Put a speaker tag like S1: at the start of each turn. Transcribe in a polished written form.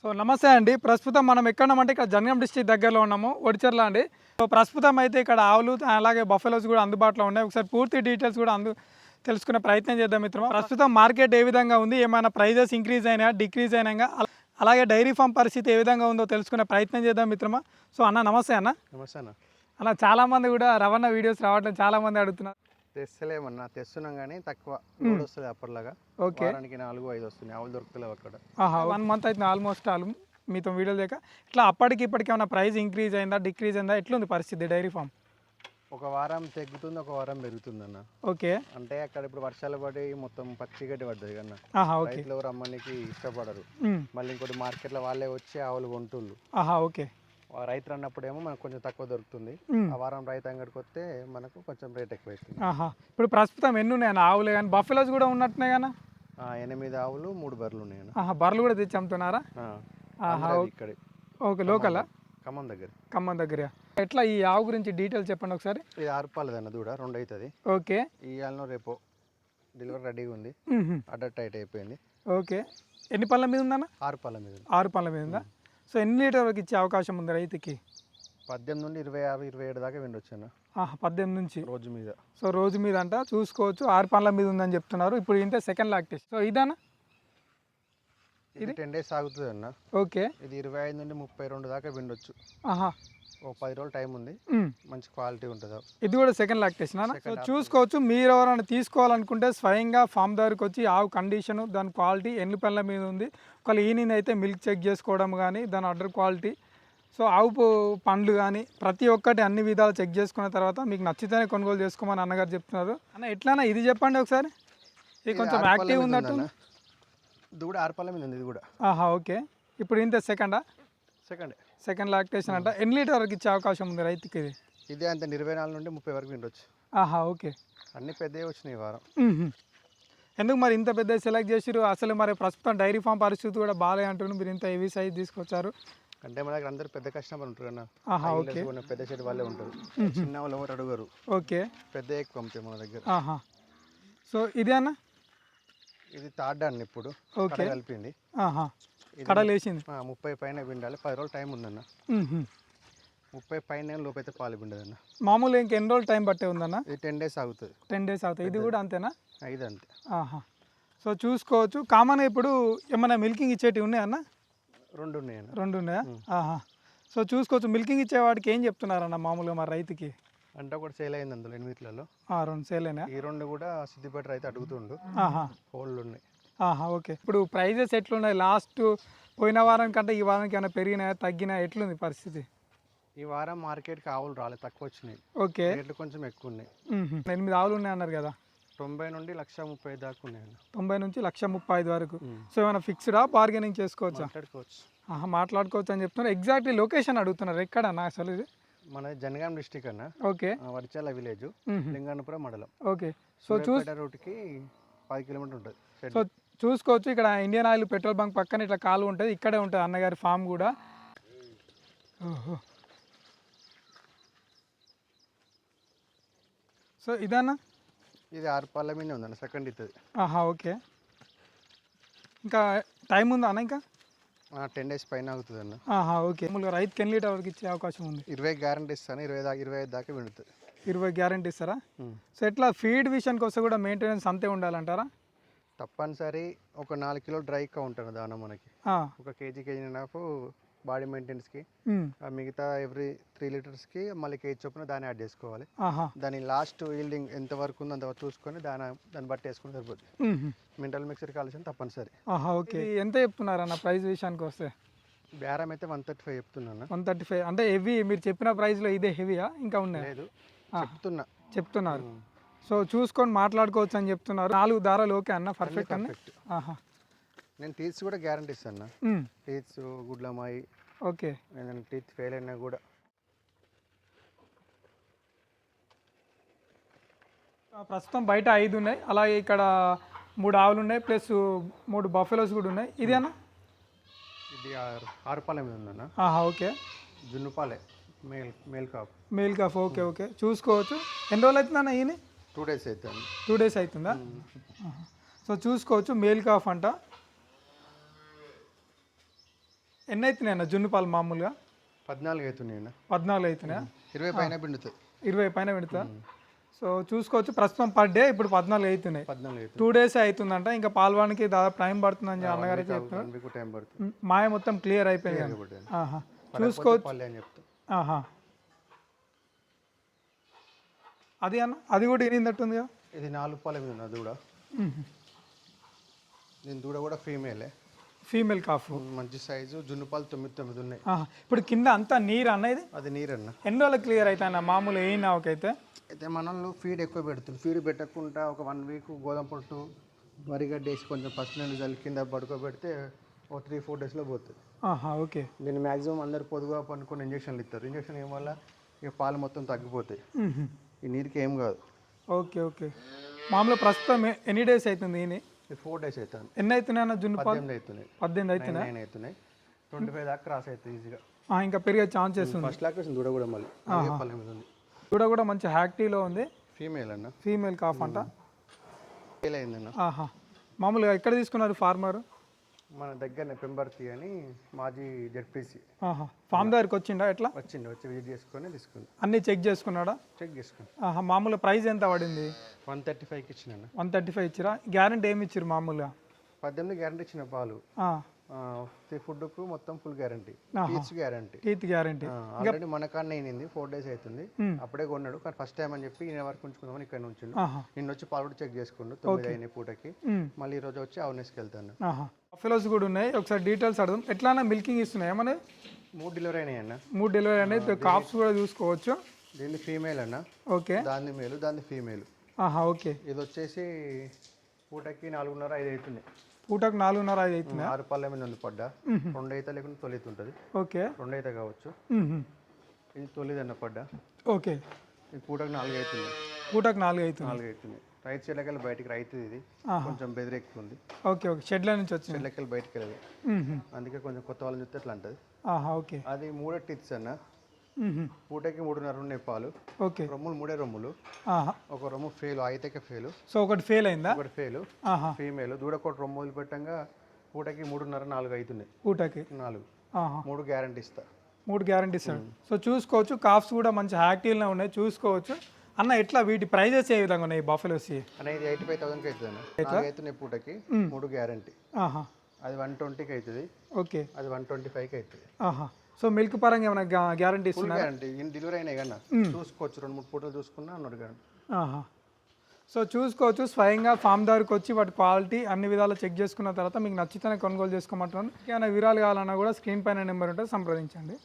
S1: So నమస్తే అండి. ప్రస్తుతం మనం ఎక్కడున్నామంటే ఇక్కడ జనగాం డిస్ట్రిక్ట్ దగ్గరలో ఉన్నాము, ఒడిచెర్ల అండి. సో ప్రస్తుతం అయితే ఇక్కడ ఆవులు అలాగే బఫెలోస్ కూడా అందుబాటులో ఉన్నాయి. ఒకసారి పూర్తి డీటెయిల్స్ కూడా తెలుసుకునే ప్రయత్నం చేద్దాం మిత్రమా. ప్రస్తుతం మార్కెట్ ఏ విధంగా ఉంది, ఏమైనా ప్రైజెస్ ఇంక్రీజ్ అయినా డిక్రీజ్ అయినా, అలాగే డైరీ ఫామ్ పరిస్థితి ఏ విధంగా ఉందో తెలుసుకునే ప్రయత్నం చేద్దాం మిత్రమా. సో అన్న నమస్తే అన్న.
S2: నమస్తే అన్న.
S1: అన్న చాలామంది కూడా రవాణా వీడియోస్ రావడం చాలామంది అడుగుతున్నారు.
S2: తెస్తలేమన్నా, తెస్తున్నాం కానీ తక్కువ లోడ్ వస్తుంది అప్పటిలాగా.
S1: ఓకే,
S2: వారానికి 4-5 వస్తున్నాయి. ఆవులు దొరుకుతలేవు అక్కడ.
S1: 1 month అయితే ఆల్మోస్ట్ మీతో వీడియో లేక ఇట్లా అప్పటికి ఇప్పటికి ఏమైనా ప్రైస్ ఇంక్రీజ్ అయిందా డిక్రీజ్ అయిందా, ఎట్లుంది పరిస్థితి డైరీ ఫామ్?
S2: ఒక వారం తగ్గుతుంది, ఒక వారం పెరుగుతుంది అన్న.
S1: ఓకే,
S2: అంటే అక్కడ ఇప్పుడు వర్షాలు పడి మొత్తం పచ్చిగడ్డి పడ్డది కన్నా. రైతులు ఎవరు అమ్మనికి ఇష్టపడరు. మళ్ళీ ఇంకోటి మార్కెట్లో వాళ్ళే వచ్చి ఆవులు కొంటుళ్ళు.
S1: ఓకే,
S2: రైతులు అన్నప్పుడేమో మనకు కొంచెం తక్కువ దొరుకుతుంది. ఆ వారం రైతు అంగడికి వస్తే మనకు కొంచెం రేట్ ఎక్కువ అవుతుంది.
S1: ఇప్పుడు ప్రస్తుతం ఎన్ని ఉన్నాయి ఆవులే కానీ బఫెలోస్ కూడా ఉన్నట్టున్నాయి కదా?
S2: 8 ఆవులు 3 బర్రెలు ఉన్నాయి.
S1: బర్రెలు కూడా తెచ్చి అమ్ముతున్నారా?
S2: ఇక్కడ
S1: ఓకే, లోకలా?
S2: ఖమ్మం దగ్గర.
S1: ఎట్లా ఈ ఆవు గురించి డీటెయిల్స్ చెప్పండి ఒకసారి.
S2: ఇది 6 పాలదన్న దూడ, 2 అవుతుంది.
S1: ఓకే,
S2: ఇవాళ రేపు డెలివరీ రెడీగా ఉంది. అడ్డర్ టైట్ అయిపోయింది.
S1: ఓకే, ఎన్ని పళ్ళ మీద ఉందన్న?
S2: 6 పళ్ళ మీద.
S1: 6 పళ్ళ మీద ఉందా? సో ఎన్ని లీటర్ వరకు ఇచ్చే అవకాశం ఉంది రైతుకి?
S2: 18 నుండి 26-27 దాకా విండొచ్చు అన్న.
S1: 18 నుంచి
S2: రోజు మీద.
S1: సో రోజు మీద అంట చూసుకోవచ్చు. 6 పళ్ళ మీద ఉందని చెప్తున్నారు. ఇప్పుడు ఇంతే సెకండ్ లాక్టేషన్. సో ఇదానా?
S2: ఇది 10 days ఆగుతుంది అన్న.
S1: ఓకే,
S2: ఇది 25 నుండి 32 దాకా విండొచ్చు. ఒక 10 రోజులు టైం ఉంది. మంచి క్వాలిటీ ఉంటుంది.
S1: ఇది కూడా సెకండ్ లాక్టేషన్ అన్న. సో చూసుకోవచ్చు. మీరు ఎవరైనా తీసుకోవాలనుకుంటే స్వయంగా ఫామ్ దగ్గరికి వచ్చి ఆవు కండిషను, దాని క్వాలిటీ, ఎన్ని పళ్ళ మీద ఉంది, ఒకవేళ ఈనింగ్ అయితే మిల్క్ చెక్ చేసుకోవడం కానీ, దాని అడ్డర్ క్వాలిటీ, సో ఆవు పండ్లు కానీ ప్రతి ఒక్కటి అన్ని విధాలు చెక్ చేసుకున్న తర్వాత మీకు నచ్చితేనే కొనుగోలు చేసుకోమని అన్నగారు చెప్తున్నారు. అన్న ఎట్లానా ఇది చెప్పండి ఒకసారి. ఇది కొంచెం యాక్టివ్ ఉన్నట్టు.
S2: దూడ 6 పళ్ళ మీద ఉంది ఇది కూడా.
S1: ఓకే, ఇప్పుడు ఇంత సెకండ్ లాక్టేషన్ అంట. ఎన్ని లీటర్ వరకు ఇచ్చే అవకాశం ఉంది రైతుకి ఇది?
S2: ఇదే అంత 24 నుండి 30 వరకు విండొచ్చు.
S1: ఓకే,
S2: అన్ని పెద్దవి వచ్చినాయి ఈ వారం.
S1: ఎందుకు మరి ఇంత పెద్ద సెలెక్ట్ చేసిరు? అసలు మరి ప్రస్తుతం డైరీ ఫామ్ పరిస్థితి కూడా బాగా అంటున్నారు, మీరు ఇంత హెవీ సైజ్ తీసుకొచ్చారు
S2: అంటే మన దగ్గర అందరూ పెద్ద కస్టమర్ ఉంటారు అన్న.
S1: ఓకే,
S2: పెద్ద షెడ్ వాళ్ళే ఉంటారు. చిన్న వాళ్ళు ఎవరు అడుగురు.
S1: ఓకే,
S2: పెద్ద ఎక్కువ అమ్ముతాయి మన దగ్గర.
S1: సో ఇది అన్న?
S2: ఇది థర్డ్ అన్న. ఇప్పుడు
S1: ఓకే,
S2: కలిపింది.
S1: కడలేసింది.
S2: 30 పైన పిండాలి. 10 రోజులు టైం ఉందన్న. 30 పైన లోపైతే పాలు పిండదన్న.
S1: మామూలు ఇంకెన్ని రోజులు టైం పట్టే ఉందన్న?
S2: ఇది 10 days ఆగుతుంది.
S1: 10 days అవుతుంది. ఇది కూడా అంతేనా?
S2: ఇది అంతే.
S1: సో చూసుకోవచ్చు. కామన్ ఇప్పుడు ఏమైనా మిల్కింగ్ ఇచ్చేటివి ఉన్నాయన్న?
S2: 2 ఉన్నాయన్న.
S1: 2 ఉన్నాయా? సో చూసుకోవచ్చు. మిల్కింగ్ ఇచ్చే వాడికి ఏం చెప్తున్నారన్న మామూలుగా మరి రైతుకి?
S2: అంటే ఒకటి సేల్ అయింది అందులో 8లలో.
S1: 2 సేల్ అయినా?
S2: ఈ 2 కూడా సిద్దిపేట రైతు అడుగుతుండు. హోల్డ్ ఉన్నాయి.
S1: ఓకే, ఇప్పుడు ప్రైజెస్ ఎట్లున్నాయి? లాస్ట్ పోయిన వారం కంటే ఈ వారానికి ఏమైనా పెరిగినాయా తగ్గినాయా, ఎట్లుంది పరిస్థితి?
S2: ఈ వారం మార్కెట్కి ఆవులు రాలేదు, తక్కువ వచ్చినాయి.
S1: ఓకే,
S2: రేట్లు కొంచెం ఎక్కువ ఉన్నాయి.
S1: 8 ఆవులు ఉన్నాయి అన్నారు కదా?
S2: 90 నుండి 130 దాకా ఉన్నాయి.
S1: 90 నుంచి 135 వరకు. సో ఏమైనా ఫిక్స్డా, బార్గెనింగ్ చేసుకోవచ్చా? మాట్లాడుకోవచ్చు అని చెప్తున్నారు. ఎగ్జాక్ట్లీ లొకేషన్ అడుగుతున్నారు. ఎక్కడన్నా అసలు ఇది?
S2: మన జనగాం డిస్టిక్ అన్న.
S1: ఓకే,
S2: వడిచాల విలేజ్, లింగానపురం మండలం.
S1: ఓకే, సో రూట్కి
S2: 10 కిలోమీటర్ ఉంటుంది.
S1: సో చూసుకోవచ్చు. ఇక్కడ ఇండియన్ ఆయిల్ పెట్రోల్ బంక్ పక్కన ఇట్లా కాలువ ఉంటుంది. ఇక్కడే ఉంటుంది అన్నగారి ఫామ్ కూడా. సో ఇదన్నా?
S2: ఇది 6 పళ్ళ మీద ఉందన్న. సెకండ్ ఇస్తుంది.
S1: ఓకే, ఇంకా టైం ఉందా అన్న? ఇంకా
S2: 10 days పైన అవుతుంది అన్న.
S1: ఓకే, రైతుకి ఎన్ని లీటర్ వరకు ఇచ్చే అవకాశం ఉంది?
S2: 20 గ్యారంటీ ఇస్తాను. 25 దాకా విండుతుంది.
S1: 20 గ్యారంటీ ఇస్తారా? సో ఎట్లా ఫీడ్ విషయానికి వస్తే కూడా మెయింటెనెన్స్ అంతే ఉండాలంటారా?
S2: తప్పనిసరి ఒక 4 కిలో డ్రై ఉంటుంది దాన మనకి. ఒక కేజీ-1.5 బాడీ మెయింటెనెన్స్కి. మిగతా ఎవ్రీ 3 లీటర్స్కి మళ్ళీ కేజీ చొప్పున దాన్ని యాడ్ చేసుకోవాలి. దాని లాస్ట్ ఈల్డింగ్ ఎంత వరకు ఉందో అంతవరకు చూసుకొని దాన్ని బట్టి వేసుకుని సరిపోతుంది. మినరల్ మిక్సర్ కాల్సిన తప్పనిసరి.
S1: ఓకే, ఎంత చెప్తున్నారన్న ప్రైస్ విషయానికి వస్తే?
S2: బేరం అయితే 135 చెప్తున్నాను.
S1: 135 అంటే హెవీ. మీరు చెప్పిన ప్రైస్లో ఇదే హెవీయా ఇంకా ఉన్నాయి?
S2: లేదు, చెప్తున్నారు.
S1: సో చూసుకొని మాట్లాడుకోవచ్చు అని చెప్తున్నారు. 4 దారాలు ఓకే అన్న? పర్ఫెక్ట్ అన్న?
S2: నేను టీత్స్ కూడా గ్యారంటీ ఇస్తాను. టీత్స్ గుడ్లమాయి.
S1: ఓకే,
S2: ఏదైనా టీత్ ఫెయిల్ అయినా కూడా.
S1: ప్రస్తుతం బయట 5 ఉన్నాయి. అలాగే ఇక్కడ 3 ఆవులు ఉన్నాయి, ప్లస్ 3 బఫెలోస్ కూడా ఉన్నాయి. ఇది అన్న?
S2: ఇది 6 పాల మీద ఉందన్న.
S1: ఓకే,
S2: జున్నుపాలే, మేల్
S1: కాఫ్. ఓకే, ఓకే, చూసుకోవచ్చు. ఎన్ని రోజులు అవుతుందన్న ఈయన?
S2: 2 days అవుతుంది.
S1: 2 days అవుతుందా? సో చూసుకోవచ్చు. మేల్ కాఫ్ అంట. ఎన్ని అవుతున్నాయి అన్న జున్ను పాలు మామూలుగా?
S2: 14 అవుతున్నాయి అన్న.
S1: 14 అవుతున్నాయా?
S2: 20 పైన పిండుతుంది.
S1: 20 పైన పెడతా. సో చూసుకోవచ్చు ప్రస్తుతం పర్ డే ఇప్పుడు 14 అవుతున్నాయి.
S2: 14 అవుతుంది.
S1: 2 డేస్ అవుతుందంట. ఇంకా పాల్వానికి దాదాపు టైం పడుతుందని అన్నగారు చెప్తున్నారు.
S2: 1 వీక్ టైం పడుతుంది.
S1: మాయ మొత్తం క్లియర్ అయిపోయింది కదా.
S2: పడుతుంది.
S1: ఆహా. చూసుకోవచ్చు.
S2: పల్లె అని చెప్తా.
S1: ఆహా. అది అన్న అది కూడా ఇనిందట్టుందిగా.
S2: ఇది 4 పాల మీద ఉన్న దూడ. దీని దూడ కూడా ఫీమేలే.
S1: Female calf.
S2: మంచి సైజు జున్ను పాలు 9 ఉన్నాయి.
S1: ఇప్పుడు కింద అంతా నీరు అన్నది.
S2: అది నీరన్న.
S1: ఎన్ని రోజులు క్లియర్ అవుతాయి మామూలు ఏ నాకైతే?
S2: అయితే మనల్ని ఫీడ్ ఎక్కువ పెడుతుంది. ఫీడ్ పెట్టకుండా ఒక 1 వీక్ గోధుమ పొట్టు వరిగడ్డ వేసి కొంచెం ఫస్ట్ నేను జల్లి కింద పడుకోబెడితే ఒక 3-4 డేస్లో పోతుంది.
S1: ఓకే.
S2: దీన్ని మ్యాక్సిమం అందరు పొదుగా పనుకొని ఇంజక్షన్లు ఇస్తారు. ఇంజక్షన్ ఏం వల్ల ఇక పాలు మొత్తం తగ్గిపోతాయి. ఈ నీరుకి ఏం కాదు.
S1: Okay okay. మామూలు ప్రస్తుతం ఎన్ని డేస్ అవుతుంది ఈయన?
S2: 4 డేస్ అవుతుంది.
S1: ఎన్ని అవుతున్నాయి అన్న జున్ను పాలు?
S2: 18 అవుతున్నాయి.
S1: 18 అవుతున్నాయి.
S2: 9 అవుతున్నాయి. 25 దాకా క్రాస్ అవుతుంది ఈజీగా.
S1: ఇంకా పెరిగే ఛాన్సెస్ ఉంది.
S2: ఫస్ట్ లాక్టేషన్ దూడ కూడా మళ్ళీ పల్లె మీద ఉంది.
S1: దూడ కూడా మంచి యాక్టివ్లో ఉంది.
S2: ఫీమేల్ అన్న.
S1: ఫీమేల్ కాఫ్ అంట.
S2: ఫెయిల్ అయిందన్న.
S1: మామూలుగా ఎక్కడ తీసుకున్నారు ఫార్మర్?
S2: మన దగ్గరనే పెంబర్తి అని మాజీ జెడ్పీసీ.
S1: ఫామ్ దగ్గరికి వచ్చిండా ఎట్లా?
S2: వచ్చి విజిట్ చేసుకొని తీసుకుంది.
S1: అన్నీ చెక్ చేసుకున్నాడా?
S2: చెక్ చేసుకుని.
S1: మామూలు ప్రైస్ ఎంత పడింది?
S2: 135కి ఇచ్చిన.
S1: 135 ఇచ్చిరా? గ్యారంటీ ఏమి ఇచ్చారు మామూలుగా?
S2: 18 గ్యారంటీ ఇచ్చిన పాలు. ఫుడ్కు మొత్తం full guarantee. Teeth guarantee.
S1: Teeth guarantee.
S2: Already మన కాడ అయింది 4 డేస్ అవుతుంది. అప్పుడే కొన్నాడు కానీ ఫస్ట్ టైం అని చెప్పి ఈయన వరకు ఉంచుకుందామని ఇక్కడ నుంచి నిన్న వచ్చి పాలు కూడా చెక్ చేసుకుండు. 9 అయినాయి పూటకి. మళ్ళీ ఈ రోజు వచ్చి అవర్నెస్కి వెళ్తాను.
S1: బఫెలోస్ కూడా ఉన్నాయి. ఒకసారి డీటెయిల్స్ అడదాం. ఎట్లా మిల్కింగ్ ఇస్తున్నాయి ఏమన్నా?
S2: 3 డెలివరీ అయినాయి అన్న.
S1: 3 డెలివరీ అనేది. కాప్స్ కూడా చూసుకోవచ్చు.
S2: దీన్ని ఫీమేల్ అన్న.
S1: ఓకే.
S2: దాన్ని మేలు దాన్ని ఫీమేల్.
S1: ఓకే.
S2: ఇది వచ్చేసి పూటకి 4.5-5 అవుతుంది.
S1: పూటకు 4.5-5 అవుతుంది.
S2: 6 పళ్ళ మీద ఉంది పడ్డ. 2 అయితే లేకుండా 9 అయితే ఉంటుంది.
S1: ఓకే.
S2: 2 అయితే కావచ్చు. ఇది 9 అన్న పడ్డ.
S1: ఓకే.
S2: ఇది పూటకు 4 అవుతుంది.
S1: పూటకు 4 అవుతుంది.
S2: 4 అవుతుంది. రైతు చెల్లెకెళ్ళి బయటికి రైతుంది. ఇది కొంచెం బెదిరెక్కుతుంది.
S1: Okay okay. షెడ్ల నుంచి వచ్చింది.
S2: చెల్లెకెళ్ళి బయటికి వెళ్ళదు. అందుకే కొంచెం కొత్త వాళ్ళని చూస్తే అట్లా అంటది.
S1: ఓకే.
S2: అది 3 టిత్స్ అన్న. పూటకి 3.5 ఉన్నాయి పాలు.
S1: ఓకే.
S2: రొమ్ములు 3 రొమ్ములు. ఒక రొమ్ము ఫెయిల్ అయితే ఫెయిల్.
S1: సో ఒకటి ఫెయిల్ అయిందా?
S2: ఒకటి ఫెయిల్. ఫీమేల్ దూడకోటి రొమ్ము వదిలిపెట్టంగా పూటకి 3.5-4 అవుతున్నాయి.
S1: పూటకి
S2: 4. 3 గ్యారంటీ ఇస్తా.
S1: 3 గ్యారంటీ ఇస్తాడు. సో చూసుకోవచ్చు. కాఫ్స్ కూడా మంచి యాక్టివ్లో ఉన్నాయి. చూసుకోవచ్చు అన్న. ఎట్లా వీటి ప్రైజెస్ ఏ విధంగా ఉన్నాయి బఫెలోస్?
S2: అనేది 85,000కి అవుతుంది అన్న. 4 అవుతున్నాయి పూటకి. 3 గ్యారంటీ. అది 120కి అవుతుంది.
S1: ఓకే.
S2: అది 125కి అవుతుంది.
S1: సో మిల్క్ పరంగా ఏమైనా గ్యారంటీ
S2: ఫుల్
S1: ఇస్తున్నారు?
S2: గ్యారంటీ. డెలివరీ అయినాయి కన్నా చూసుకోవచ్చు. 2-3 పూటలు చూసుకున్నా అన్నాడు గ్యారంటీ.
S1: సో చూసుకోవచ్చు. స్వయంగా ఫామ్ దగ్గరికి వచ్చి వాటి క్వాలిటీ అన్ని విధాలు చెక్ చేసుకున్న తర్వాత మీకు నచ్చితేనే కొనుగోలు చేసుకోమంటున్నాను. ఏమైనా వివరాలు కావాలన్నా కూడా స్క్రీన్ పైన నెంబర్ ఉంటే సంప్రదించండి.